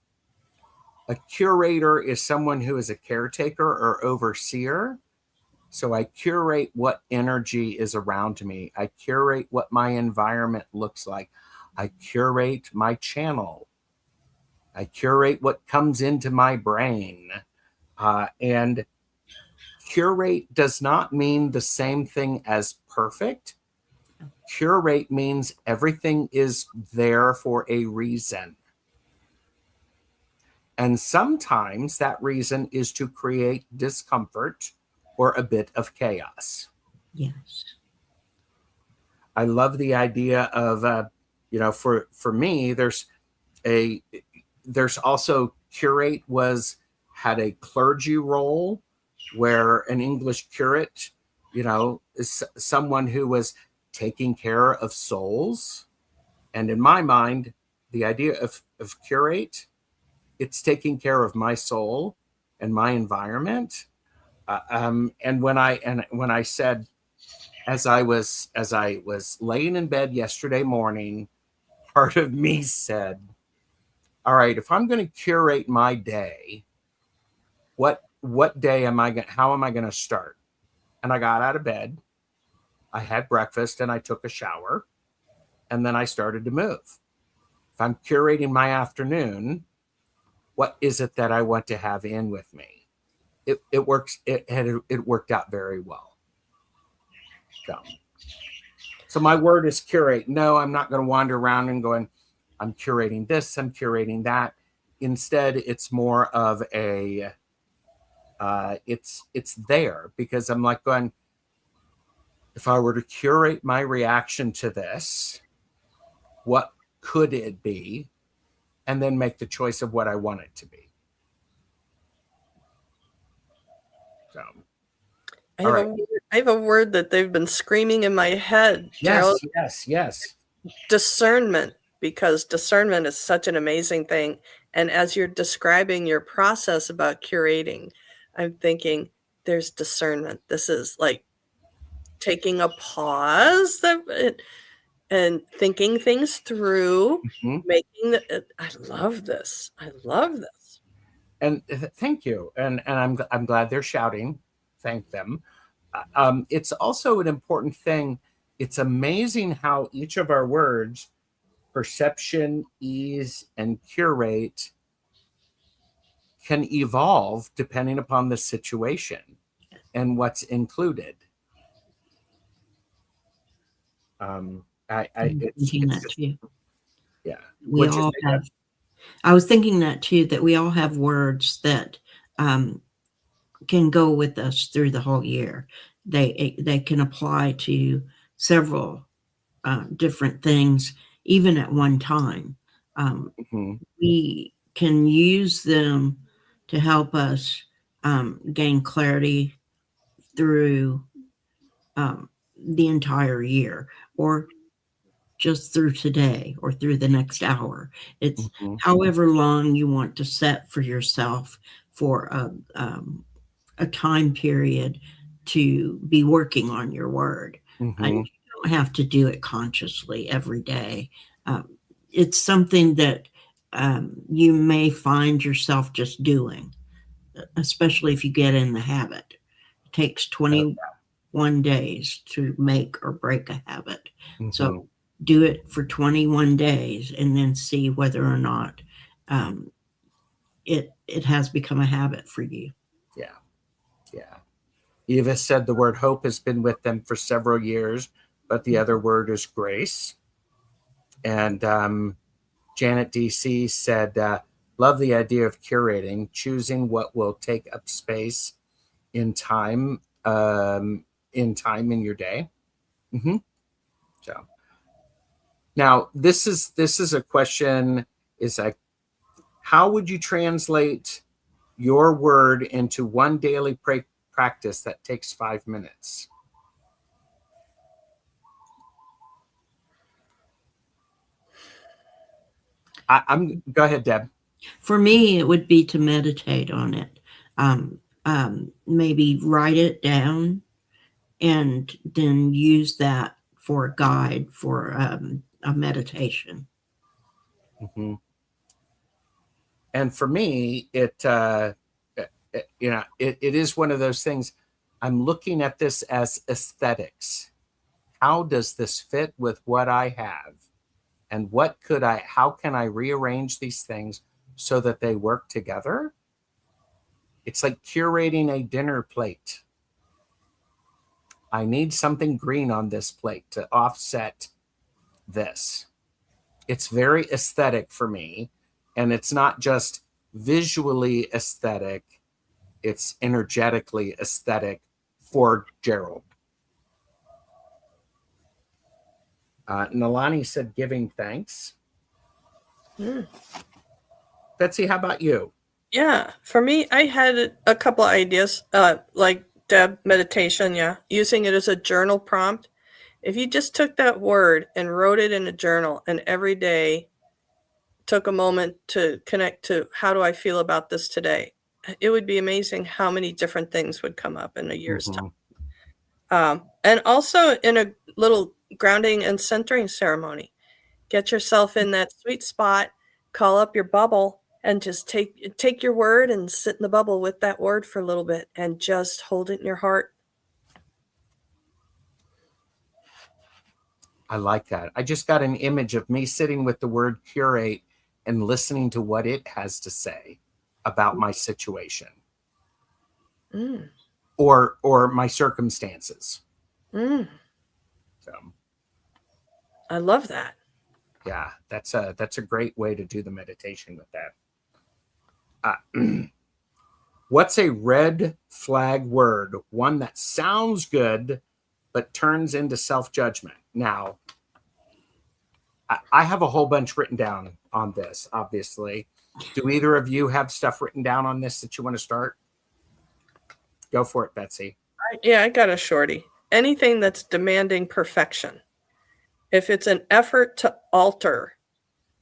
a curator is someone who is a caretaker or overseer. So I curate what energy is around me. I curate what my environment looks like. I curate my channel. I curate what comes into my brain. And curate does not mean the same thing as perfect. Curate means everything is there for a reason. And sometimes that reason is to create discomfort or a bit of chaos. Yes. I love the idea of, for me, there's also curate had a clergy role where an English curate, is someone who was taking care of souls. And in my mind, the idea of curate, it's taking care of my soul and my environment. And when I said, as I was laying in bed yesterday morning, part of me said, all right, if I'm going to curate my day, what day how am I going to start? And I got out of bed, I had breakfast, and I took a shower, and then I started to move. If I'm curating my afternoon, what is it that I want to have in with me? It works. It worked out very well. So my word is curate. No, I'm not going to wander around and going, I'm curating this, I'm curating that. Instead, it's more of a, it's there because I'm like going, if I were to curate my reaction to this, what could it be? And then make the choice of what I want it to be. So, I have a word that they've been screaming in my head, Gerald. Yes. Discernment, because discernment is such an amazing thing. And as you're describing your process about curating, I'm thinking there's discernment. This is like taking a pause and thinking things through, I love this. I love this. And thank you. And I'm glad they're shouting. Thank them. It's also an important thing. It's amazing how each of our words, perception, ease, and curate, can evolve depending upon the situation and what's included. Yeah. We all have. I was thinking that too. That we all have words that can go with us through the whole year. They can apply to several different things, even at one time. We can use them to help us gain clarity through the entire year, or just through today, or through the next hour. It's however long you want to set for yourself for a time period to be working on your word. And you don't have to do it consciously every day. It's something that you may find yourself just doing, especially if you get in the habit. It takes 21 days to make or break a habit. So do it for 21 days and then see whether or not it has become a habit for you. Yeah. Eva said the word hope has been with them for several years, but the other word is grace. And Janet DC said, love the idea of curating, choosing what will take up space in time in your day. So now this is a question, is like, how would you translate your word into one daily practice that takes 5 minutes? I'm go ahead, Deb. For me, it would be to meditate on it. Maybe write it down and then use that for a guide for a meditation. Mm-hmm. And for me, it is one of those things. I'm looking at this as aesthetics. How does this fit with what I have? And how can I rearrange these things so that they work together? It's like curating a dinner plate. I need something green on this plate to offset this. It's very aesthetic for me. And it's not just visually aesthetic, it's energetically aesthetic for Gerald. Nalani said giving thanks. Betsy, how about you? Yeah, for me, I had a couple of ideas, like Deb, meditation, yeah, using it as a journal prompt. If you just took that word and wrote it in a journal and every day took a moment to connect to how do I feel about this today, it would be amazing how many different things would come up in a year's time. And also in a little grounding and centering ceremony, get yourself in that sweet spot, call up your bubble, and just take your word and sit in the bubble with that word for a little bit and just hold it in your heart. I like that. I just got an image of me sitting with the word curate and listening to what it has to say about my situation or my circumstances. So I love that. Yeah, that's a great way to do the meditation with that. What's a red flag word? One that sounds good, but turns into self-judgment. Now, I have a whole bunch written down on this, obviously. Do either of you have stuff written down on this that you want to start? Go for it, Betsy. Yeah, I got a shorty. Anything that's demanding perfection. If it's an effort to alter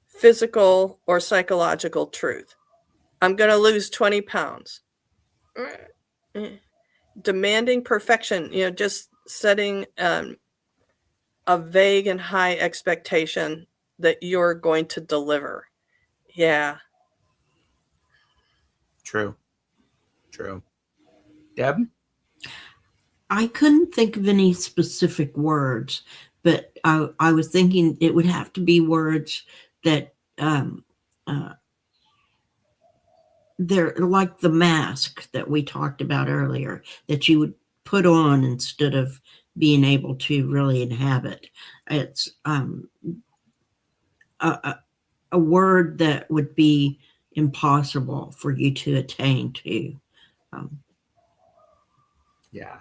physical or psychological truth, I'm going to lose 20 pounds. Demanding perfection, just setting a vague and high expectation that you're going to deliver. Yeah. True. Deb? I couldn't think of any specific words, but I was thinking it would have to be words that they're like the mask that we talked about earlier, that you would put on instead of being able to really inhabit. It's a word that would be impossible for you to attain to. Yeah.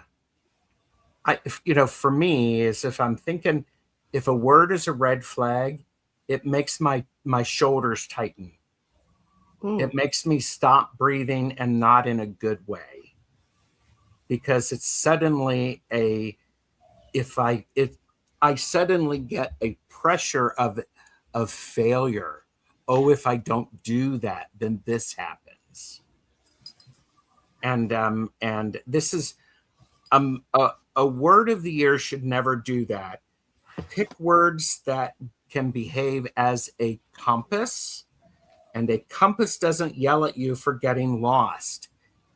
For me, is if I'm thinking, if a word is a red flag, it makes my shoulders tighten. It makes me stop breathing, and not in a good way, because it's suddenly I suddenly get a pressure of failure. Oh, if I don't do that, then this happens. And this is a word of the year should never do that. Pick words that can behave as a compass. And a compass doesn't yell at you for getting lost.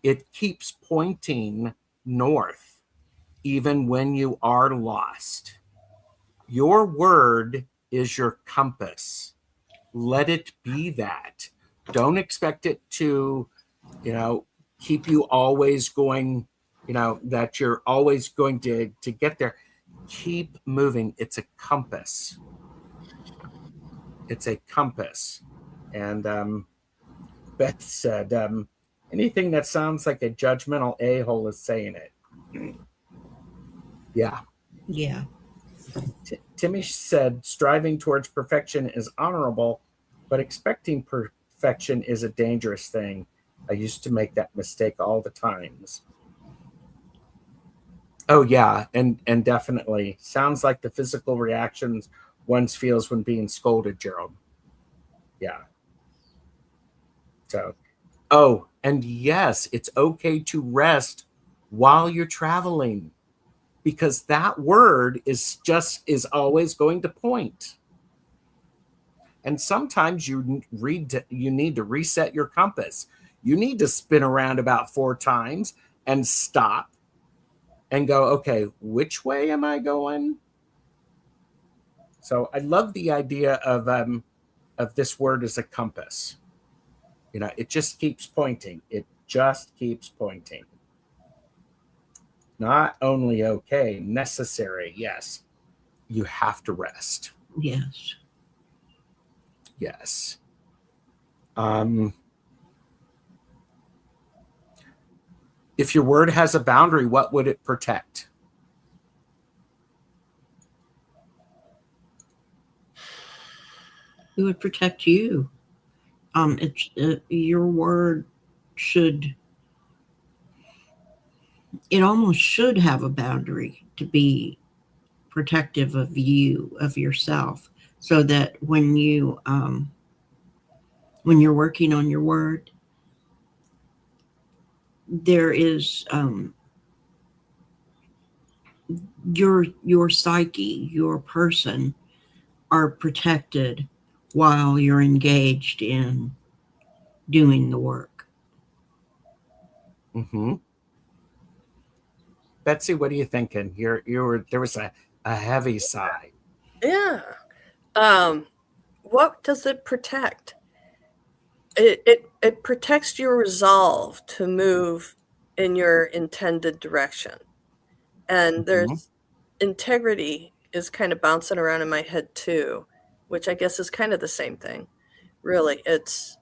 It keeps pointing north, even when you are lost. Your word is your compass. Let it be that. Don't expect it to, keep you always going, that you're always going to get there. Keep moving. It's a compass. And Beth said, anything that sounds like a judgmental a-hole is saying it. Yeah. Timmy said, striving towards perfection is honorable, but expecting perfection is a dangerous thing. I used to make that mistake all the times. Oh, yeah, and definitely. Sounds like the physical reactions one feels when being scolded, Gerald. Yeah. So, oh, and yes, it's okay to rest while you're traveling, because that word is always going to point. And sometimes you need to reset your compass. You need to spin around about 4 times and stop and go, okay, which way am I going? So I love the idea of this word as a compass. It just keeps pointing. It just keeps pointing. Not only okay, necessary, yes. You have to rest. Yes. Yes. If your word has a boundary, what would it protect? It would protect you. Your word it almost should have a boundary to be protective of you, of yourself, so that when you're working on your word, there is your psyche, your person are protected while you're engaged in doing the work. Mm-hmm. Betsy, what are you thinking? There was a heavy sigh. Yeah. What does it protect? It protects your resolve to move in your intended direction. And Mm-hmm. there's integrity is kind of bouncing around in my head too, which I guess is kind of the same thing. Really, it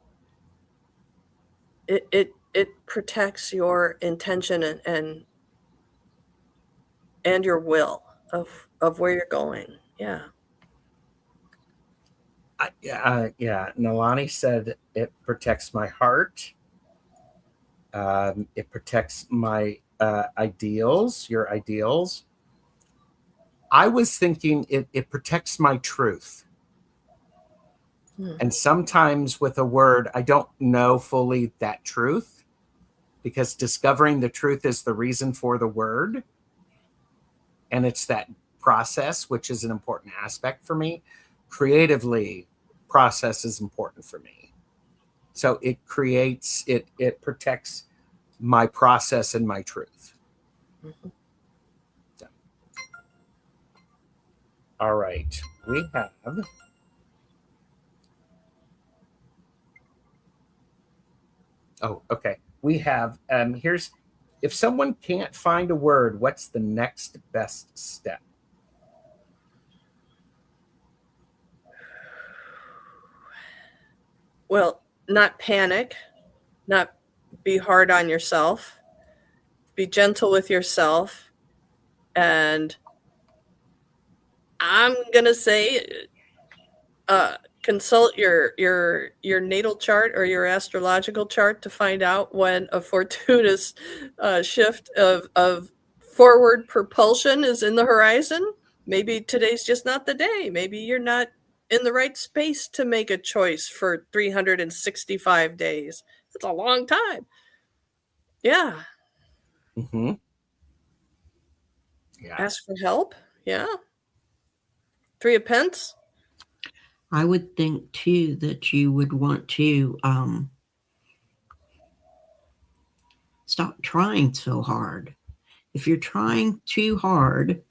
protects your intention and your will of where you're going. Yeah. Yeah. Nalani said it protects my heart. It protects my ideals, your ideals. I was thinking it protects my truth. And sometimes with a word, I don't know fully that truth, because discovering the truth is the reason for the word. And it's that process, which is an important aspect for me. Creatively, process is important for me. So it protects my process and my truth. Mm-hmm. So. All right. We have okay. We have here's if someone can't find a word, what's the next best step? Well, not panic, not be hard on yourself, be gentle with yourself, and I'm gonna say consult your natal chart or your astrological chart to find out when a fortuitous shift of forward propulsion is in the horizon. Maybe today's just not the day. Maybe you're not in the right space to make a choice for 365 days. That's a long time. Yeah. Mm-hmm. Yeah. Ask for help. Yeah. 3 of Pence. I would think too that you would want to stop trying so hard. If you're trying too hard,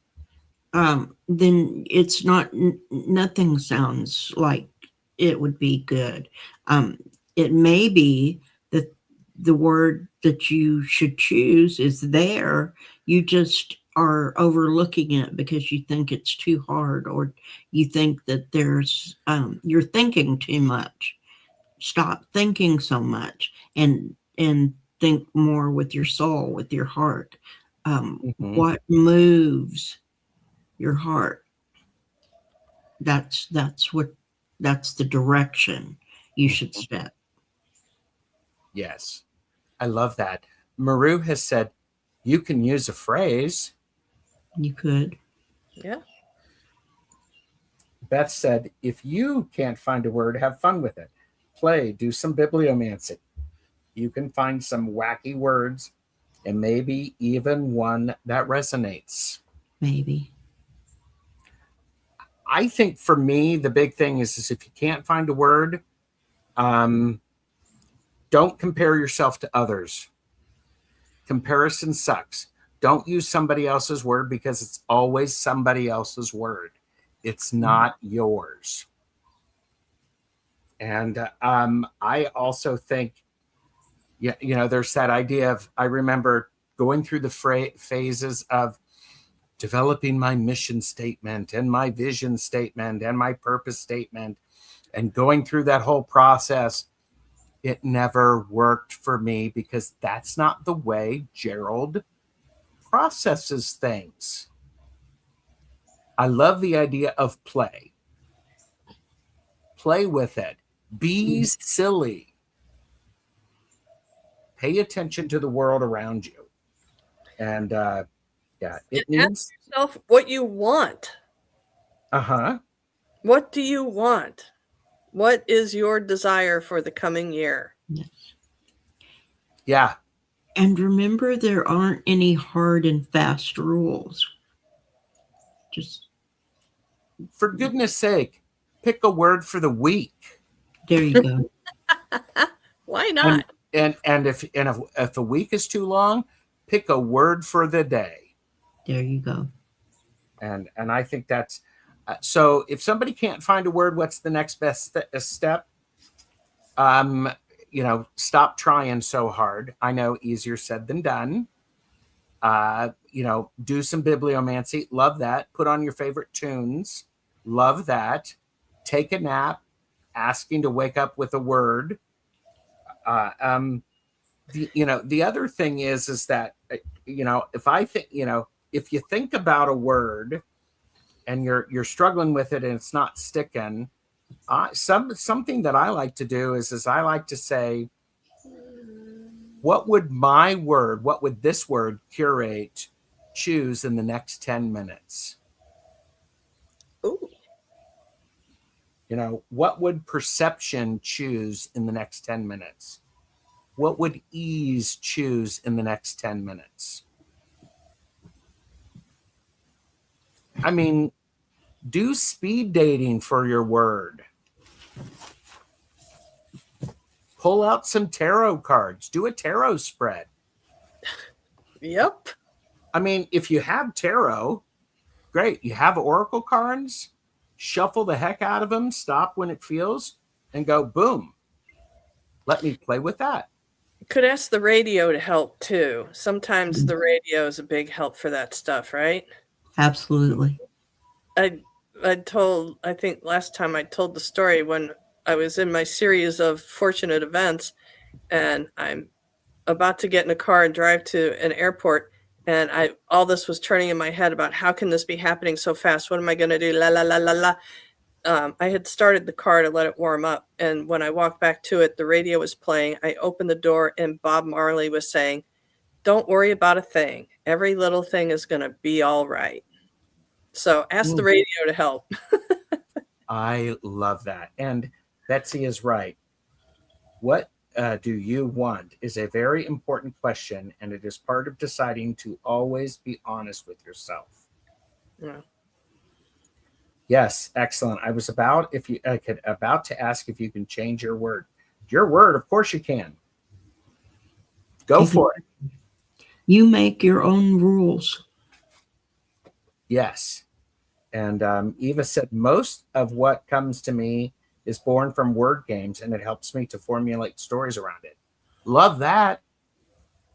then it's not, nothing sounds like it would be good. It may be that the word that you should choose is there. You just are overlooking it because you think it's too hard, or you think that you're thinking too much. Stop thinking so much and think more with your soul, with your heart. Mm-hmm. What moves your heart? That's the direction you should step. Yes. I love that. Maru has said you can use a phrase. You could. Yeah. Beth said, if you can't find a word, have fun with it. Play, do some bibliomancy. you can find some wacky words and maybe even one that resonates. Maybe. I think for me, the big thing is if you can't find a word, don't compare yourself to others. Comparison sucks. Don't use somebody else's word because it's always somebody else's word. It's not yours. And I also think, there's that idea of, I remember going through the phases of developing my mission statement and my vision statement and my purpose statement and going through that whole process. It never worked for me because that's not the way Gerald processes things. I love the idea of play. Play with it. Be silly. Pay attention to the world around you. And it needs. Ask yourself what you want. What do you want? What is your desire for the coming year? Yes. Yeah. And remember, there aren't any hard and fast rules. Just, for goodness sake, pick a word for the week. there you go. Why not? And if a week is too long, pick a word for the day. There you go. And I think that's so. If somebody can't find a word, what's the next best step? Stop trying so hard. I know, easier said than done. Do some bibliomancy. Love that. Put on your favorite tunes. Love that. Take a nap. Asking to wake up with a word. The other thing is that, if you think about a word and you're struggling with it and it's not sticking, something that I like to do is I like to say, what would this word curate choose in the next 10 minutes? Ooh. What would perception choose in the next 10 minutes? What would ease choose in the next 10 minutes? I mean, do speed dating for your word. Pull out some tarot cards. Do a tarot spread. Yep. I mean, if you have tarot, great. You have oracle cards, shuffle the heck out of them, stop when it feels, and go, boom. Let me play with that. Could ask the radio to help too. Sometimes the radio is a big help for that stuff, right? Absolutely. I think last time I told the story when I was in my series of fortunate events and I'm about to get in a car and drive to an airport, and all this was turning in my head about how can this be happening so fast? What am I going to do? La, la, la, la, la. I had started the car to let it warm up. And when I walked back to it, the radio was playing. I opened the door and Bob Marley was saying, "Don't worry about a thing. Every little thing is going to be all right." So ask the radio to help. I love that. And Betsy is right. What do you want is a very important question, and it is part of deciding to always be honest with yourself. Yeah. Yes, excellent. I was about to ask if you can change your word. Your word, of course you can. Go for it. You make your own rules. Yes. And Eva said, most of what comes to me is born from word games, and it helps me to formulate stories around it. Love that.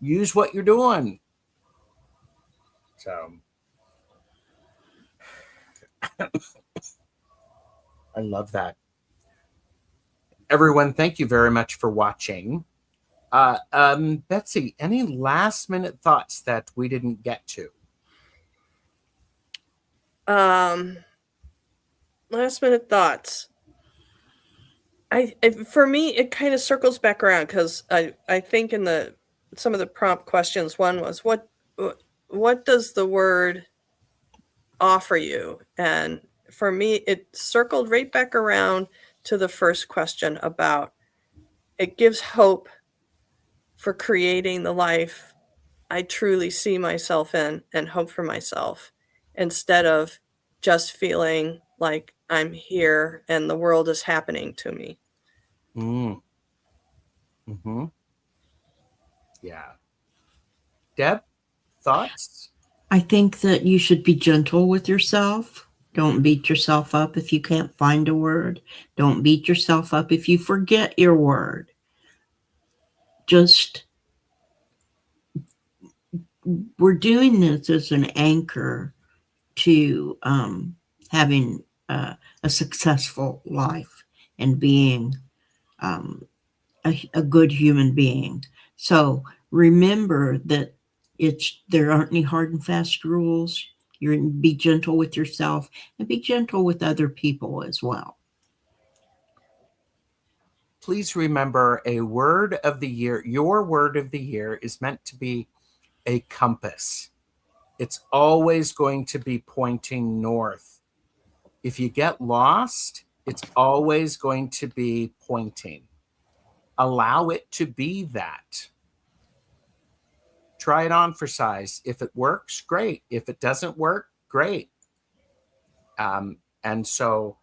Use what you're doing. So I love that. Everyone, thank you very much for watching. Betsy, any last minute thoughts that we didn't get to? Last minute thoughts. For me, it kind of circles back around because I think in some of the prompt questions, one was what does the word offer you? And for me, it circled right back around to the first question about it gives hope for creating the life I truly see myself in and hope for myself, instead of just feeling like I'm here and the world is happening to me. Mm. Mm-hmm. Yeah. Deb, thoughts? I think that you should be gentle with yourself. Don't beat yourself up if you can't find a word. Don't beat yourself up if you forget your word. Just, we're doing this as an anchor to having a successful life and being a good human being. So remember that there aren't any hard and fast rules. Be gentle with yourself and be gentle with other people as well. Please remember, a word of the year, your word of the year is meant to be a compass. It's always going to be pointing north. If you get lost, it's always going to be pointing. Allow it to be that. Try it on for size. If it works, great. If it doesn't work, great. And so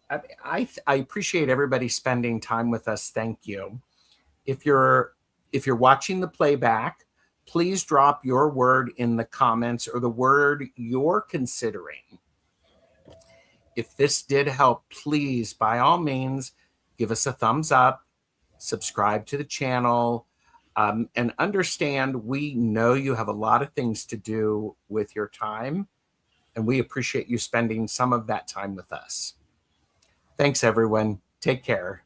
I appreciate everybody spending time with us. Thank you. If you're watching the playback, please drop your word in the comments, or the word you're considering. If this did help, please, by all means, give us a thumbs up, subscribe to the channel, and understand we know you have a lot of things to do with your time, and we appreciate you spending some of that time with us. Thanks, everyone. Take care.